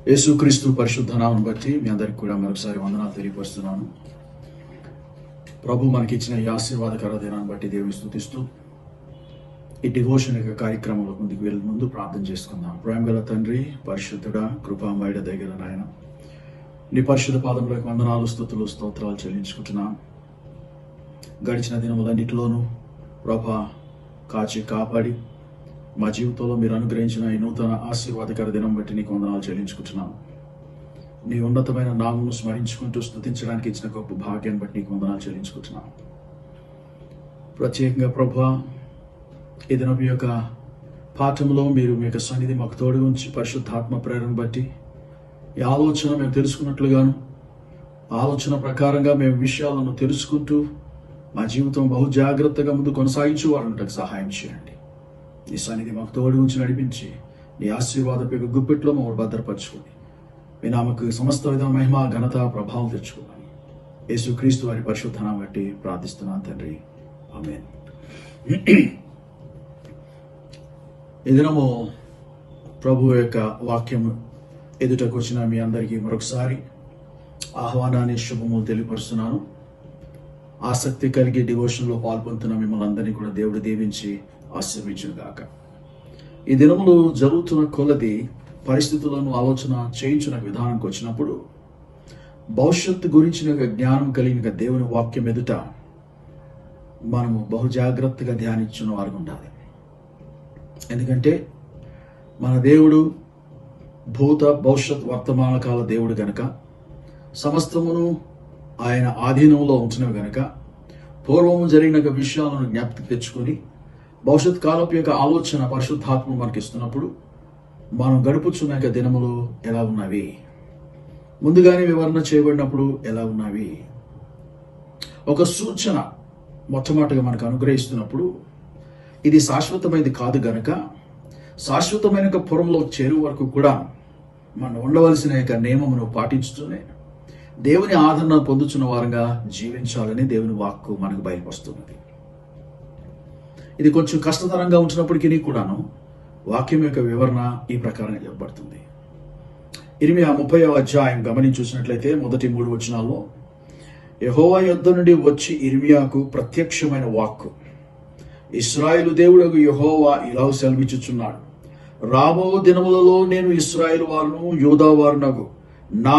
యేసుక్రీస్తు పరిశుద్ధ నామమును బట్టి మీ అందరికి కూడా మరొకసారి వందనాలు తెలియపరుస్తున్నాను. ప్రభు మనకి ఇచ్చిన ఈ ఆశీర్వాదకర దినాన్ని బట్టి దేవుని స్తుతిస్తూ ఈ డివోషన్ యొక్క కార్యక్రమంలో ముందుకు వెళ్ళే ముందు ప్రార్థన చేసుకుందాం. ప్రేమగల తండ్రి, పరిశుద్ధుడా, కృపామయుడ దగ్గర నాయన, నీ పరిశుద్ధ పాదములకు వందనాలు, స్తుతులు, స్తోత్రాలు చెల్లించుకుంటున్నాం. గడిచిన దినములన్నిటిలోనూ ప్రభా కాచి కాపాడి మా జీవితంలో మీరు అనుగ్రహించిన ఈ నూతన ఆశీర్వాదకర దినం బట్టి నీకు వందనాలు చెల్లించుకుంటున్నాను. నీ ఉన్నతమైన నామమును స్మరించుకుంటూ స్తుతించడానికి ఇచ్చిన గొప్ప భాగ్యాన్ని బట్టి నీకు వందనాలు చెల్లించుకుంటున్నాను. ప్రత్యేకంగా ప్రభా ఈ దినపు యొక్క పాఠంలో మీరు మీ యొక్క సన్నిధి మాకు తోడు ఉంచి పరిశుద్ధాత్మ ప్రేరణ బట్టి ఈ ఆలోచన మేము తెలుసుకున్నట్లుగాను, ఆలోచన ప్రకారంగా మేము విషయాలను తెలుసుకుంటూ మా జీవితం బహు జాగ్రత్తగా ముందు కొనసాగించు వారంటకు సహాయం చేయండి. నీ సన్నిధి మాకు తోడు ఉంచి నడిపించి నీ ఆశీర్వాదపు యొక్క గుప్పెట్లో మమ్మల్ని భద్రపరచుకొని మీ నామకు సమస్త విధ మహిమ, ఘనత, ప్రభావం తెచ్చుకోమని యేసుక్రీస్తు వారి పరిశుద్ధ నామం బట్టి ప్రార్థిస్తున్నాను తండ్రి, ఆమేన్. ఈ దినము ప్రభు యొక్క వాక్యం ఎదుటకు వచ్చిన మీ అందరికీ మరొకసారి ఆహ్వానాన్ని, శుభములు తెలియపరుస్తున్నాను. ఆసక్తి కలిగి డివోషన్లో పాల్గొంటున్న మిమ్మల్ని అందరినీ కూడా దేవుడు దీవించి ఆశీర్వించును గాక. ఈ దినములు జరుగుతున్న కొలది పరిస్థితులను ఆలోచన చేయించిన విధానానికి వచ్చినప్పుడు భవిష్యత్తు గురించిన జ్ఞానం కలిగిన దేవుని వాక్యం ఎదుట మనము బహు జాగ్రత్తగా ధ్యానించిన వారు ఉండాలి. ఎందుకంటే మన దేవుడు భూత, భవిష్యత్, వర్తమాన కాల దేవుడు గనక, సమస్తమును ఆయన ఆధీనంలో ఉంచినవి గనక పూర్వము జరిగిన విషయాలను జ్ఞాపకం తెచ్చుకొని భవిష్యత్ కాలపు యొక్క ఆలోచన పరిశుద్ధాత్మ మనకి ఇస్తున్నప్పుడు మనం గడుపుచున్న యొక్క దినములు ఎలా ఉన్నవి, ముందుగానే వివరణ చేయబడినప్పుడు ఎలా ఉన్నవి, ఒక సూచన మొట్టమొదటిగా మనకు అనుగ్రహిస్తున్నప్పుడు ఇది శాశ్వతమైనది కాదు గనక శాశ్వతమైన పురంలో చేరు వరకు కూడా మనం ఉండవలసిన యొక్క నియమమును పాటించుతూనే దేవుని ఆదరణ పొందుతున్న వారంగా జీవించాలని దేవుని వాక్కు మనకు బయలుపరుస్తున్నది. ఇది కొంచెం కష్టతరంగా ఉంచినప్పటికీ కూడాను వాక్యం యొక్క వివరణ ఈ ప్రకారంగా చెప్పబడుతుంది. ఇర్మియా 30వ అధ్యాయం గమనించి చూసినట్లయితే మొదటి 3 వచనాల్లో యెహోవా యొద్ద నుండి వచ్చి ఇర్మియాకు ప్రత్యక్షమైన వాక్కు, ఇశ్రాయేలు దేవుడగు యెహోవా ఇలా సెలవిచ్చుచున్నాడు, రాబో దినములలో నేను ఇశ్రాయేలు వారును యూదా వారునగు నా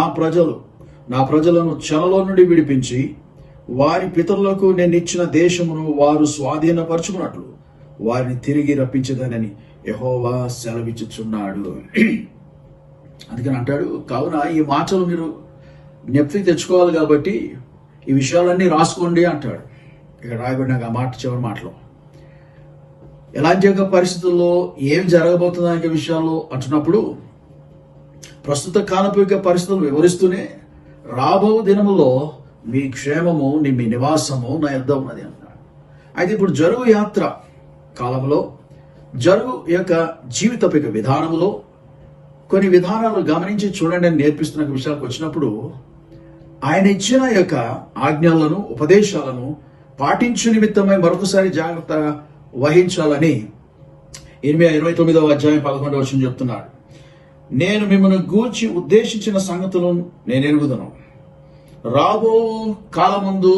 ప్రజలను చెరలో నుండి విడిపించి వారి పితరులకు నేను ఇచ్చిన దేశమును వారు స్వాధీనపరచుకున్నట్లు వారిని తిరిగి రప్పించదనని యెహోవా సెలవిచ్చుచున్నాడు. అందుకని అంటాడు, కావున ఈ మాటలు మీరు జ్ఞప్తికి తెచ్చుకోవాలి కాబట్టి ఈ విషయాలన్నీ రాసుకోండి అంటాడు. ఇక్కడ రాయబడిన ఆ మాట చివరి మాటలో ఎలాంటి యొక్క పరిస్థితుల్లో ఏం జరగబోతుందనే విషయాలు అంటున్నప్పుడు ప్రస్తుత కాలపు యొక్క పరిస్థితులు వివరిస్తూనే రాబో దినములో మీ క్షేమము, మీ నివాసము నా యొద్ద ఉన్నది అన్నాడు. అయితే ఇప్పుడు జరుగు యాత్ర కాలంలో జరుగు యొక్క జీవితపు యొక్క విధానములో కొన్ని విధానాలు గమనించి చూడండి అని నేర్పిస్తున్న విషయాలకు వచ్చినప్పుడు ఆయన ఇచ్చిన యొక్క ఆజ్ఞలను, ఉపదేశాలను పాటించు నిమిత్తమై మరొకసారి జాగ్రత్త వహించాలని ఇర్మియా 29వ అధ్యాయం 11వ వచనం చెప్తున్నాడు. నేను మిమ్మల్ని గూర్చి ఉద్దేశించిన సంగతులను నేను ఎరుగుదును, రాబో కాలమందు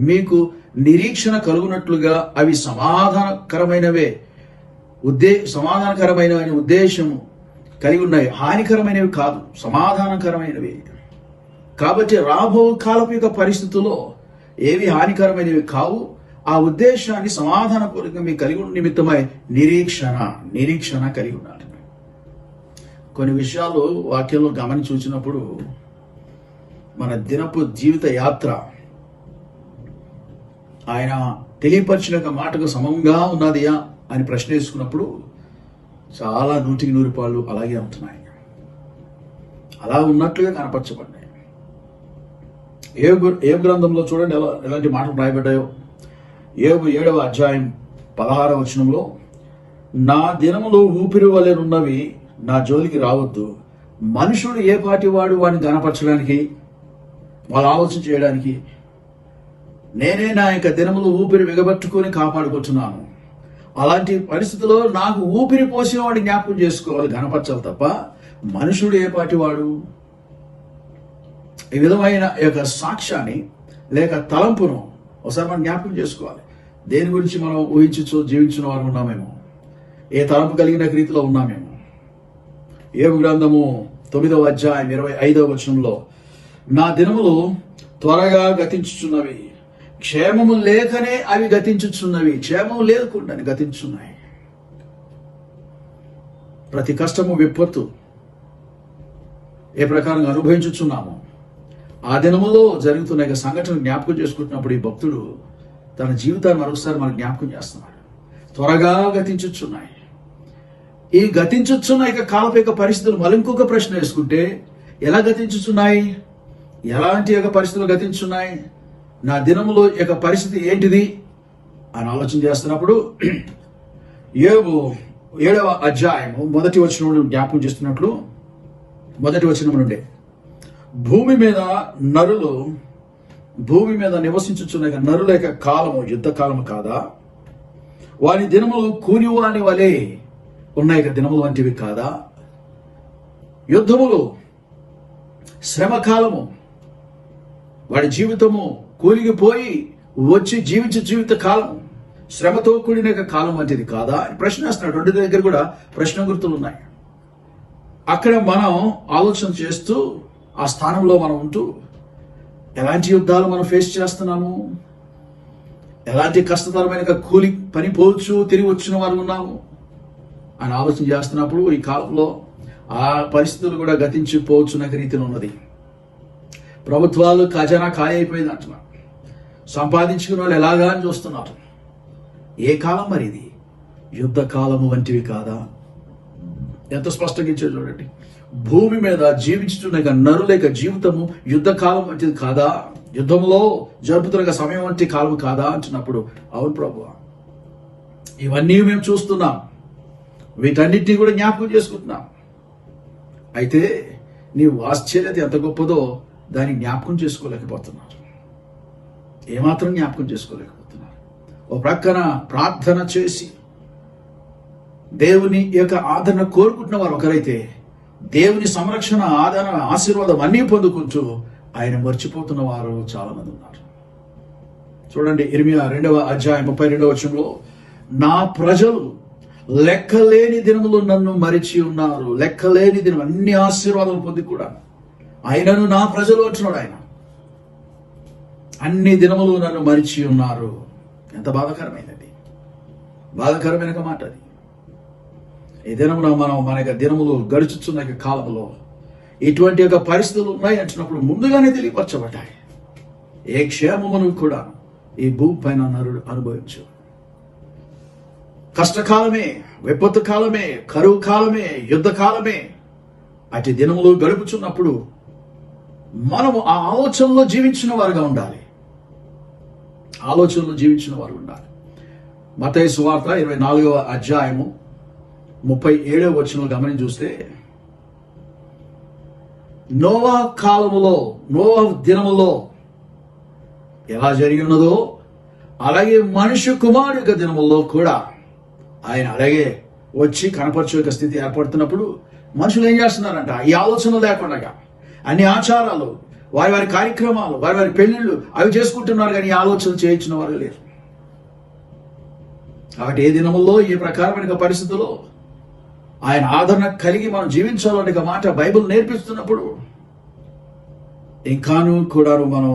మీకు నిరీక్షణ కలుగునట్లుగా అవి సమాధానకరమైనవే సమాధానకరమైన ఉద్దేశము కలిగి ఉన్నాయి, హానికరమైనవి కాదు, సమాధానకరమైనవి. కాబట్టి రాబో కాలపు యొక్క పరిస్థితుల్లో ఏవి హానికరమైనవి కావు. ఆ ఉద్దేశాన్ని సమాధానపూర్వకంగా మీకు కలిగి ఉన్న నిమిత్తమై నిరీక్షణ కలిగి ఉండాలి. కొన్ని విషయాలు వాక్యంలో గమనించి చూసినప్పుడు మన దినపు జీవిత యాత్ర ఆయన తెలియపరిచిన మాటకు సమంగా ఉన్నదియా అని ప్రశ్న వేసుకున్నప్పుడు చాలా 100% అలాగే ఉంటున్నాయి, అలా ఉన్నట్లుగా కనపరచబడ్డాయి. ఏ గ్రంథంలో చూడండి ఎలాంటి మాటలు రాయబడ్డాయో. 7వ అధ్యాయం 16వ వచనంలో, నా దినములు ఊపిరి వలెనున్నవి, నా జోలికి రావద్దు, మనుషుడు ఏ పాటి వాడు వాడిని గణపరచడానికి, వాళ్ళు ఆలోచన చేయడానికి, నేనే నా యొక్క దినములు ఊపిరి బిగబట్టుకొని కాపాడుకుంటున్నాను. అలాంటి పరిస్థితుల్లో నాకు ఊపిరి పోసిన వాడిని జ్ఞాపకం చేసుకోవాలి, గణపరచాలి తప్ప మనుషుడు ఏ పాటి వాడు? ఈ విధమైన యొక్క సాక్ష్యాన్ని లేక తలంపును ఒకసారి మనం జ్ఞాపకం చేసుకోవాలి. దేని గురించి మనం ఊహించు జీవించిన వారు ఉన్నామేమో, ఏ తలంపు కలిగిన రీతిలో ఉన్నామేమో. యోబు గ్రంథము 9వ అధ్యాయం 25వ వచనంలో, నా దినములు త్వరగా గతించుచున్నవి, క్షేమము లేకనే అవి గతించుచున్నవి. క్షేమము లేకుండా గతించున్నాయి. ప్రతి కష్టము విపత్తు ఏ ప్రకారంగా అనుభవించుచున్నామో ఆ దినములో జరుగుతున్న సంఘటన జ్ఞాపకం చేసుకుంటున్నప్పుడు ఈ భక్తుడు తన జీవితాన్ని మరొకసారి మనకు జ్ఞాపకం చేస్తున్నాడు. త్వరగా గతించుచున్నాయి. ఈ గతించుచున్న కాలపేక పరిస్థితులు మళ్ళీ ఇంకొక ప్రశ్న వేసుకుంటే, ఎలా గతించుచున్నాయి? ఎలాంటి యొక్క పరిస్థితులు గతించున్నాయి? నా దినములో యొక్క పరిస్థితి ఏంటిది అని ఆలోచన చేస్తున్నప్పుడు యోబు 7వ అధ్యాయము 1వ వచనం నుండి జ్ఞాపకం చేస్తున్నట్లు, 1వ వచనం నుండి, భూమి మీద నివసించుచున్న నరుల యొక్క కాలము యుద్ధ కాలము కాదా? వారి దినములు కూలివాని వలె ఉన్నాయి దినములు వంటివి కాదా? యుద్ధములు, శ్రమకాలము, వాడి జీవితము కూలిగిపోయి వచ్చి జీవించే జీవిత కాలము శ్రమతో కూడిన కాలం వంటిది కాదా అని ప్రశ్న వేస్తున్నాడు. రెండు దగ్గర కూడా ప్రశ్న గుర్తులు ఉన్నాయి. అక్కడ మనం ఆలోచన చేస్తూ ఆ స్థానంలో మనం ఉంటూ ఎలాంటి యుద్ధాలు మనం ఫేస్ చేస్తున్నాము, ఎలాంటి కష్టతరమైన కూలి పని పోవచ్చు తిరిగి వచ్చిన వారు ఉన్నాము అని ఆలోచన చేస్తున్నప్పుడు ఈ కాలంలో ఆ పరిస్థితులు కూడా గతించిపోవచ్చున్న రీతిలో ఉన్నది. ప్రభుత్వాలు ఖజానా ఖాళీ అయిపోయింది అంటున్నారు. సంపాదించుకున్న వాళ్ళు ఎలాగా అని చూస్తున్నారు. ఏ కాలం మరి ఇది? యుద్ధ కాలము వంటివి కాదా? ఎంత స్పష్టంగా ఇచ్చారు చూడండి. భూమి మీద జీవించుతున్న నరులేక జీవితము యుద్ధ కాలం వంటిది కాదా? యుద్ధంలో జరుపుతున్న సమయం వంటి కాలం కాదా అంటున్నప్పుడు, అవును ప్రభువా, ఇవన్నీ మేము చూస్తున్నాం, వీటన్నిటినీ కూడా జ్ఞాపకం చేసుకుంటున్నాం. అయితే నీ వాత్సల్యత ఎంత గొప్పదో దాన్ని జ్ఞాపకం చేసుకోలేకపోతున్నారు. ఏమాత్రం జ్ఞాపకం చేసుకోలేకపోతున్నారు. ఓ ప్రక్కన ప్రార్థన చేసి దేవుని యొక్క ఆదరణ కోరుకుంటున్న వారు ఒకరైతే, దేవుని సంరక్షణ, ఆదరణ, ఆశీర్వాదం అన్నీ పొందుకుంటూ ఆయన మర్చిపోతున్న వారు చాలా మంది ఉన్నారు. చూడండి, ఇర్మియా 2వ అధ్యాయం 32వ వచనంలో, నా ప్రజలు లెక్కలేని దినములు నన్ను మరిచి ఉన్నారు. లెక్కలేని దినం, అన్ని ఆశీర్వాదాలు పొంది కూడా ఆయనను నా ప్రజలు అంటున్నాడు. ఆయన అన్ని దినములు నన్ను మరిచి ఉన్నారు. ఎంత బాధాకరమైనది, బాధాకరమైన మాట అది. ఈ దినమున మన యొక్క దినములు గడుచుతున్న కాలంలో ఇటువంటి యొక్క పరిస్థితులు ఉన్నాయి అంటున్నప్పుడు ముందుగానే తెలియపరచబడ్డాయి. ఏ క్షేమమును కూడా ఈ భూమి పైన నరుడు అనుభవించు. కష్టకాలమే, విపత్తు కాలమే, కరువు కాలమే, యుద్ధ కాలమే, అటు దినములు గడుపుచున్నప్పుడు మనము ఆ ఆలోచనలో జీవించిన వారుగా ఉండాలి. ఆలోచనలో జీవించిన వారు ఉండాలి. మత్తయి సువార్త 24వ అధ్యాయము 37వ వచనం గమనించి చూస్తే, నోవా కాలములో, నోవా దినములో ఎలా జరిగి ఉన్నదో అలాగే మనుష్య కుమారుడి యొక్క దినముల్లో కూడా ఆయన అలాగే వచ్చి కనపరచే యొక్క స్థితి ఏర్పడుతున్నప్పుడు మనుషులు ఏం చేస్తున్నారంట? ఈ ఆలోచన లేకుండా అన్ని ఆచారాలు, వారి కార్యక్రమాలు, వారి పెళ్లిళ్ళు అవి చేసుకుంటున్నారు, కానీ ఈ ఆలోచన చేయించిన వారు లేరు. కాబట్టి ఏ దినముల్లో ఈ ప్రకారమైన పరిస్థితుల్లో ఆయన ఆదరణ కలిగి మనం జీవించాలనే మాట బైబిల్ నేర్పిస్తున్నప్పుడు ఇంకాను కూడా మనం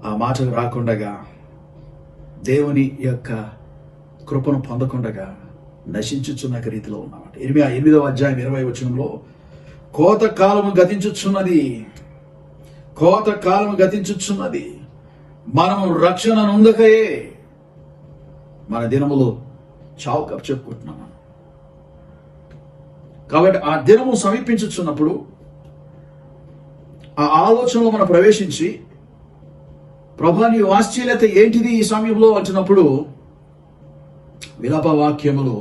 ఆ మాటలు రాకుండా దేవుని యొక్క కృపను పొందకుండా నశించుచున్న రీతిలో ఉన్నామంట. 8వ అధ్యాయం 20వ వచనంలో, కోత కాలము గతించుచున్నది, కోత కాలము గతించుచున్నది, మనము రక్షణ నొందకయే మన దినములు చావు కప్పు చెప్పుకుంటున్నాం. కాబట్టి ఆ దినము సమీపించుచున్నప్పుడు ఆ ఆలోచనలో మనం ప్రవేశించి, ప్రభువా నీ వాత్సల్యత ఏంటిది ఈ సమయంలో అంటున్నప్పుడు, విలాప వాక్యములు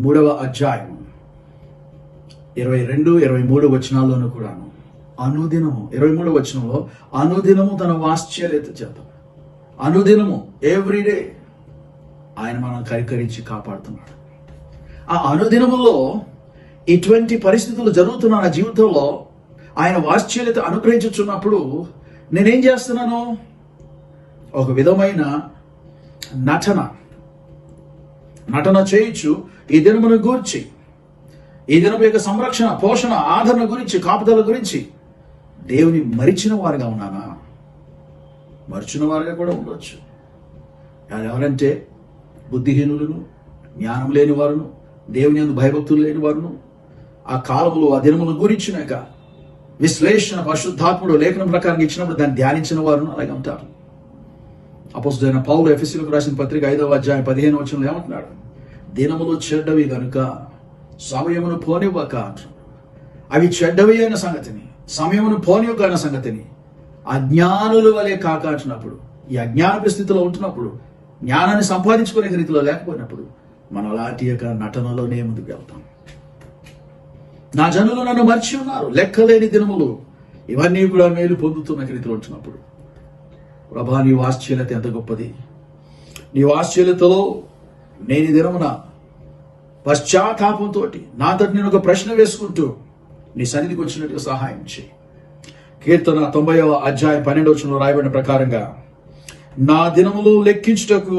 3వ అధ్యాయం 22, 23 వచనాల్లోనూ కూడాను అనుదినము 23వ వచనంలో, అనుదినము తన వాత్సల్యత చేత, అనుదినము ఎవ్రీడే ఆయన మనం కరికరించి కాపాడుతున్నాడు. ఆ అనుదినములో ఇటువంటి పరిస్థితులు జరుగుతున్న నా జీవితంలో ఆయన వాత్సల్యత అనుగ్రహించుచున్నప్పుడు నేనేం చేస్తున్నాను? ఒక విధమైన నటన చేయొచ్చు. ఈ దినమును గూర్చి, ఈ దినము యొక్క సంరక్షణ, పోషణ, ఆదరణ గురించి, కాపుదల గురించి దేవుని మరిచిన వారుగా ఉన్నానా? మరిచిన వారుగా కూడా ఉండొచ్చు. ఎవరంటే బుద్ధిహీనులను, జ్ఞానం లేని వారును, దేవుని యందు భయభక్తులు లేని వారును, ఆ కాలములో ఆ దినములను గురించినాక విశ్లేషణ పరిశుద్ధాత్ముడు లేఖనం ప్రకారం ఇచ్చినప్పుడు దాన్ని ధ్యానించిన వారును అలాగే ఉంటారు. అపోస్తలుడైన పౌలు ఎఫెసీయులకు రాసిన పత్రిక 5వ అధ్యాయం 15వ వచనంలో ఏమంటున్నాడు? దినములు చెడ్డవి గనుక సమయమును పోనివ్వక. అవి చెడ్డవి అయిన సంగతిని, సమయమును పోనివ్వక అయిన సంగతిని అజ్ఞానుల వలె కాక అంటున్నప్పుడు, ఈ అజ్ఞాన పరిస్థితిలో ఉంటున్నప్పుడు, జ్ఞానాన్ని సంపాదించుకునే రీతిలో లేకపోయినప్పుడు మనం అలాంటి యొక్క నటనలోనే ముందుకు వెళ్తాం. నా జనులు నన్ను మర్చి ఉన్నారు, లెక్కలేని దినములు, ఇవన్నీ కూడా మేలు పొందుతున్న రీతిలో ఉంటున్నప్పుడు, ప్రభా నీ వాత్సల్యత ఎంత గొప్పది. నీ వాత్సల్యతలో నేను ఈ దినమున పశ్చాత్తాపంతో నాతో నేను ఒక ప్రశ్న వేసుకుంటూ నీ సన్నిధికి వచ్చినట్టుగా సహాయం చేయి. కీర్తన 90వ అధ్యాయం 12వ వచనంలో రాయబడిన ప్రకారంగా నా దినములు లెక్కించుటకు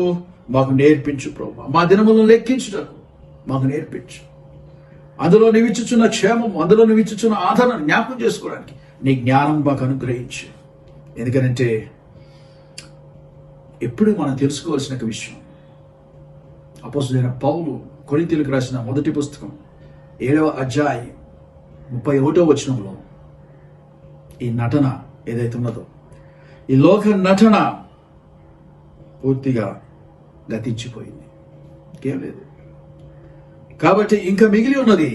మాకు నేర్పించు ప్రభు. మా దినములను లెక్కించుటకు మాకు నేర్పించు. అందులో నీవిచ్చుచున్న క్షేమము, అందులో నీవిచ్చుచున్న ఆదరణ జ్ఞాపకం చేసుకోవడానికి నీ జ్ఞానం మాకు అనుగ్రహించు. ఎందుకనంటే ఎప్పుడు మనం తెలుసుకోవాల్సిన ఒక విషయం, అపోస్తలుడైన పౌలు కొరింథీయులకు రాసిన మొదటి పుస్తకం 7వ అధ్యాయం 31వ వచనంలో ఈ నటన ఏదైతే ఉన్నదో, ఈ లోక నటన పూర్తిగా గతించిపోయింది, ఇంకేం లేదు. కాబట్టి ఇంకా మిగిలి ఉన్నది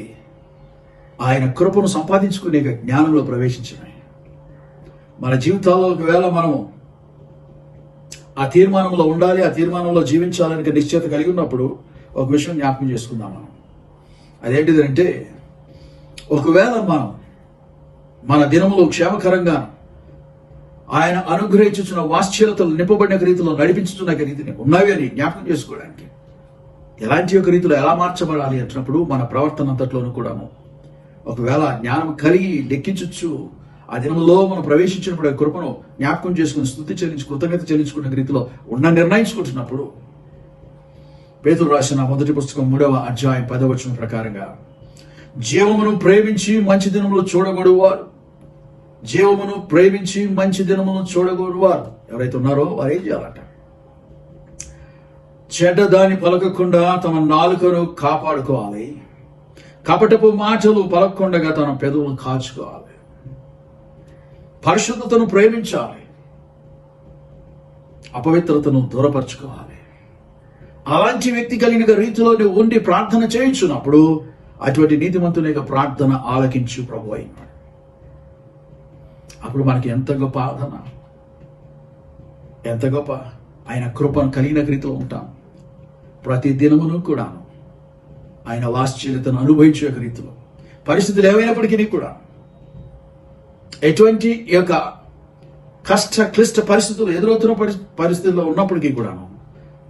ఆయన కృపను సంపాదించుకునే జ్ఞానంలో ప్రవేశించడమే. మన జీవితాల్లో ఒకవేళ మనము ఆ తీర్మానంలో ఉండాలి, ఆ తీర్మానంలో జీవించాలని నిశ్చయత కలిగి ఉన్నప్పుడు ఒక విషయం జ్ఞాపకం చేసుకుందాం మనం. అదేంటిదంటే, ఒకవేళ మనం మన దినములో క్షేమకరంగా ఆయన అనుగ్రహించుచున్న వాత్సల్యతలు నింపబడిన రీతిలో నడిపించుతున్న రీతిని ఉన్నవి అని జ్ఞాపకం చేసుకోవడానికి ఎలాంటి ఒక రీతిలో ఎలా మార్చబడాలి అంటున్నప్పుడు మన ప్రవర్తన అంతట్లోనూ కూడాను ఒకవేళ జ్ఞానం కలిగి లెక్కించచ్చు, ఆ దినంలో మనం ప్రవేశించినప్పుడు ఆ కృపను జ్ఞాపకం చేసుకుని స్తుతి చెల్లించి కృతజ్ఞత చెల్లించుకునే రీతిలో నిర్ణయించుకుంటున్నప్పుడు, పేతురు రాసిన మొదటి పుస్తకం 3వ అధ్యాయం 10వ వచనం ప్రకారంగా జీవమును ప్రేమించి మంచి దినములు చూడగొడువారు, జీవమును ప్రేమించి మంచి దినమును చూడగొడువారు ఎవరైతే ఉన్నారో వారు ఏం చేయాలట? చెడ్డ దాన్ని పలకకుండా తమ నాలుకను కాపాడుకోవాలి, కపటపు మాటలు పలకకుండా తన పెదవులను కాచుకోవాలి, పరిశుద్ధతను ప్రేమించాలి, అపవిత్రతను దూరపరచుకోవాలి. అలాంటి వ్యక్తి కలిగిన రీతిలో ఉండి ప్రార్థన చేయించున్నప్పుడు అటువంటి నీతిమంతుని యొక్క ప్రార్థన ఆలకించు ప్రభు అయినాడు. అప్పుడు మనకి ఎంత గొప్ప ఆదరణ, ఎంత గొప్ప ఆయన కృపను కలిగిన రీతిలో ఉంటాం. ప్రతి దినమును కూడా ఆయన వాత్సల్యతను అనుభవించే రీతిలో పరిస్థితులు ఏమైనప్పటికీ కూడా, ఎటువంటి యొక్క క్లిష్ట పరిస్థితులు ఎదురవుతున్న పరిస్థితుల్లో ఉన్నప్పటికీ కూడాను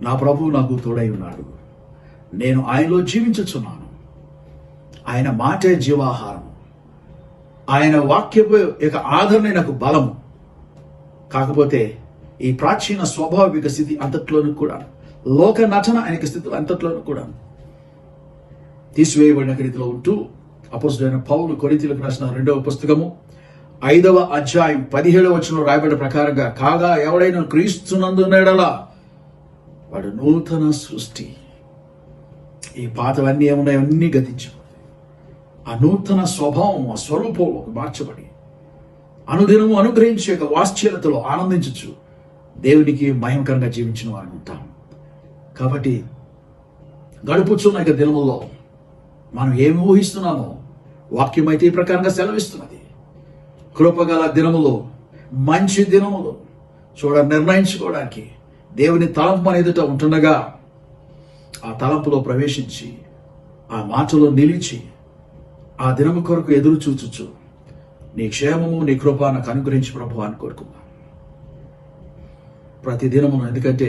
నా ప్రభువు నాకు తోడై ఉన్నాడు, నేను ఆయనలో జీవించుచున్నాను, ఆయన మాటే జీవాహారం, ఆయన వాక్యపు యొక్క ఆదరణ నాకు బలము. కాకపోతే ఈ ప్రాచీన స్వాభావిక స్థితి అంతట్లోనూ కూడా, లోక నటన ఆయనకి స్థితులు అంతట్లోనూ కూడా తీసివేయబడిన రీతిలో ఉంటూ అపోస్తలుడైన పౌలు కొరింథీయులకు రాసిన 2వ పుస్తకము 5వ అధ్యాయం 17వ వచనంలో రాయబడిన ప్రకారంగా, కాగా ఎవడైనా క్రీస్తునందున్నడలా వాడు నూతన సృష్టి. ఈ పాతవన్నీ ఏమున్నాయి, అన్నీ గతించిపోతాయి. ఆ నూతన స్వభావం, ఆ స్వరూపంలో మార్చబడి అనుదినము అనుగ్రహించే వాత్సల్యతలో ఆనందించచ్చు, దేవునికి మహిమకరంగా జీవించిన వారు ఉంటాం. కాబట్టి గడుపుచున్న ఇక దినముల్లో మనం ఏమి ఊహిస్తున్నామో వాక్యం అయితే ఈ ప్రకారంగా సెలవిస్తున్నది. కృపగల దినములో, మంచి దినములు నిర్ణయించుకోవడానికి దేవుని తలంపు మన ఎదుట ఉంటుండగా ఆ తలంపులో ప్రవేశించి ఆ మాటలో నిలిచి ఆ దినము కొరకు ఎదురు చూచుచు నీ క్షేమము నీ కృప నాకు అనుగ్రహించి ప్రభు అని కోరుకున్నాను ప్రతి దినమును. ఎందుకంటే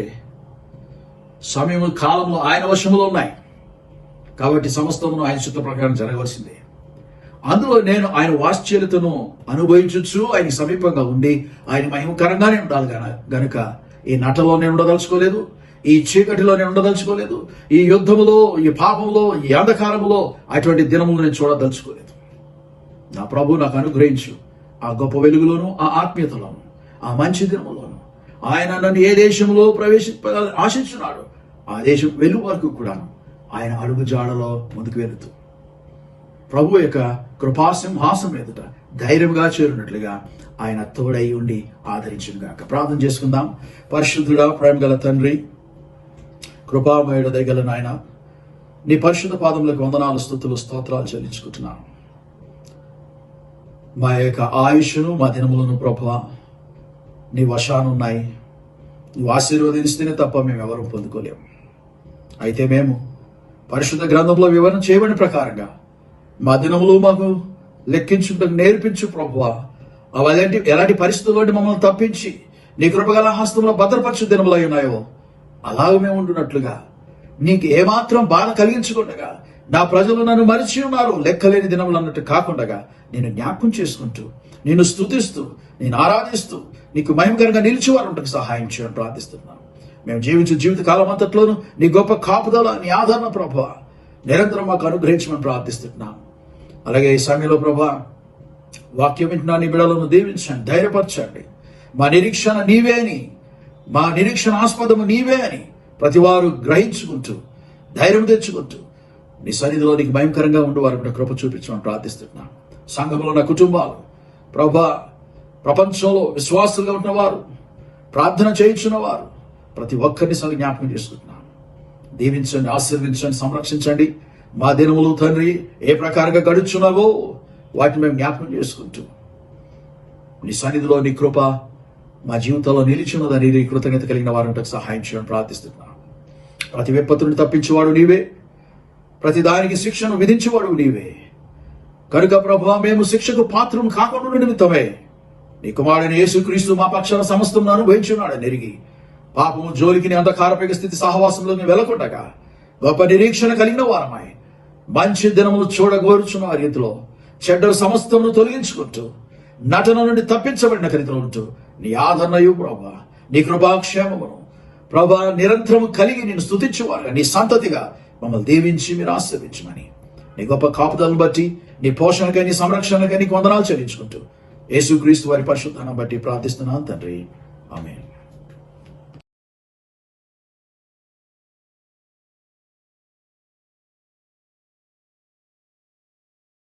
సమయము కాలంలో ఆయన వశములో ఉన్నాయి. కాబట్టి సమస్తమును ఆయన చిత్త ప్రకారం జరగవలసిందే. అందులో నేను ఆయన వాత్సల్యతను అనుభవించచ్చు, ఆయన సమీపంగా ఉండి ఆయన మహిమకరంగానే ఉండాలి గనుక ఈ నటలో నేను ఉండదలుచుకోలేదు, ఈ చీకటిలో నేను ఉండదలుచుకోలేదు, ఈ యుద్ధములో, ఈ పాపంలో, ఈ అంధకారములో అటువంటి దినములు నేను చూడదలుచుకోలేదు. నా ప్రభు నాకు అనుగ్రహించు ఆ గొప్ప వెలుగులోను, ఆ ఆత్మీయతలోను, ఆ మంచి దినములోను ఆయన నన్ను ఏ దేశంలో ఆశించున్నాడు ఆ దేశం వెలుగు వరకు కూడా ఆయన అడుగు జాడలో ముందుకు వెళుతూ ప్రభు యొక్క కృపాసింహాసం ఎదుట ధైర్యంగా చేరున్నట్లుగా ఆయన తోడై ఉండి ఆదరించుగాక. ప్రార్థన చేసుకుందాం. పరిశుద్ధుడా, ప్రేమ గల తండ్రి, కృపామయుడ దయగల నాయన, నీ పరిశుద్ధ పాదములకు వందనాలు, స్తుతులు, స్తోత్రాలు చెల్లించుకుంటున్నాను. మా యొక్క ఆయుష్ను, మా దినములను ప్రభువా నీ వశానున్నాయి. నువ్వు ఆశీర్వదిస్తేనే తప్ప మేము ఎవరూ పొందుకోలేము. అయితే మేము పరిశుద్ధ గ్రంథంలో వివరణ చేయబడిన ప్రకారంగా మా దినములు మాకు లెక్కించుటకు నేర్పించు ప్రభువా. ఎలాంటి పరిస్థితుల్లో మమ్మల్ని తప్పించి నీ కృపగల హస్తంలో భద్రపరచు దినములు అయి ఉన్నాయో అలాగే మేము ఉండున్నట్లుగా నీకు ఏమాత్రం బాధ కలిగించకుండా నా ప్రజలు నన్ను మరిచి ఉన్నారు లెక్కలేని దినములు అన్నట్టు కాకుండా నేను జ్ఞాపకం చేసుకుంటూ, నిన్ను స్తుతిస్తూ, నేను ఆరాధిస్తూ నీకు మహిమకరంగా నిలిచేవారు ఉంటకు సహాయం చేయడం ప్రార్థిస్తున్నాను. మేము జీవించే జీవిత కాలం అంతట్లోనూ నీ గొప్ప కాపుదల, నీ ఆదరణ ప్రభువా నిరంతరం మాకు అనుగ్రహించమని ప్రార్థిస్తున్నాను. అలాగే ఈ సమయంలో ప్రభా వాక్యం వింటున్నా నీ బిడ్డలను దీవించండి, ధైర్యపరచండి. మా నిరీక్షణ నీవే అని, మా నిరీక్షణ ఆస్పదము నీవే అని ప్రతివారు గ్రహించుకుంటూ ధైర్యం తెచ్చుకుంటూ నీ సన్నిధిలో నీకు భయంకరంగా ఉండి వారికి కూడా కృప చూపించమని ప్రార్థిస్తున్నాను. సంఘంలో ఉన్న కుటుంబాలు ప్రభా, ప్రపంచంలో విశ్వాసులుగా ఉన్నవారు, ప్రార్థన చేయించున్నవారు ప్రతి ఒక్కరిని జ్ఞాపకం చేసుకుంటున్నాను. దీవించండి, ఆశీర్వించండి, సంరక్షించండి. మా దినములు తండ్రి ఏ ప్రకారంగా గడుచున్నావో వాటిని మేము జ్ఞాపకం చేసుకుంటూ నీ సన్నిధిలో నీ కృప మా జీవితంలో నిలిచిన్నదని నీ కృతజ్ఞత కలిగిన వారంటే సహాయం చేయడం ప్రార్థిస్తున్నాను. ప్రతి విపత్తుని తప్పించేవాడు నీవే, ప్రతి దానికి శిక్షను విధించేవాడు నీవే కనుక ప్రభువా మేము శిక్షకు పాత్రం కాకుండా నిమిత్తమే నీ కుమారుడైన యేసుక్రీస్తు మా పక్షాన సమస్తం అనుభవించున్నాడని ఎరిగి పాపము జోలికి అంధకారపైక స్థితి సహవాసంలో వెళ్ళకుండగా గొప్ప నిరీక్షణ కలిగిన వారమై మంచి దినములు చూడగోరుచున్న రీతిలో చెడ్డ సమస్తమును తొలగించుకుంటూ నటన నుండి తప్పించబడిన రీతిలో ఉంటూ నీ ఆదరణయు ప్రభా, నీ కృపాక్షేమమును ప్రభా నిరంతరము కలిగి నేను స్తుతించేవారుగా నీ సంతతిగా మమ్మల్ని దీవించి మీరు ఆశీర్వించమని నీ గొప్ప కాపుదలను బట్టి, నీ పోషణకై, నీ సంరక్షణకై నీకు వందనాలు చెల్లించుకుంటూ యేసుక్రీస్తు వారి పరిశుద్ధాన్ని బట్టి ప్రార్థిస్తున్నాను తండ్రి. ఆమేన్.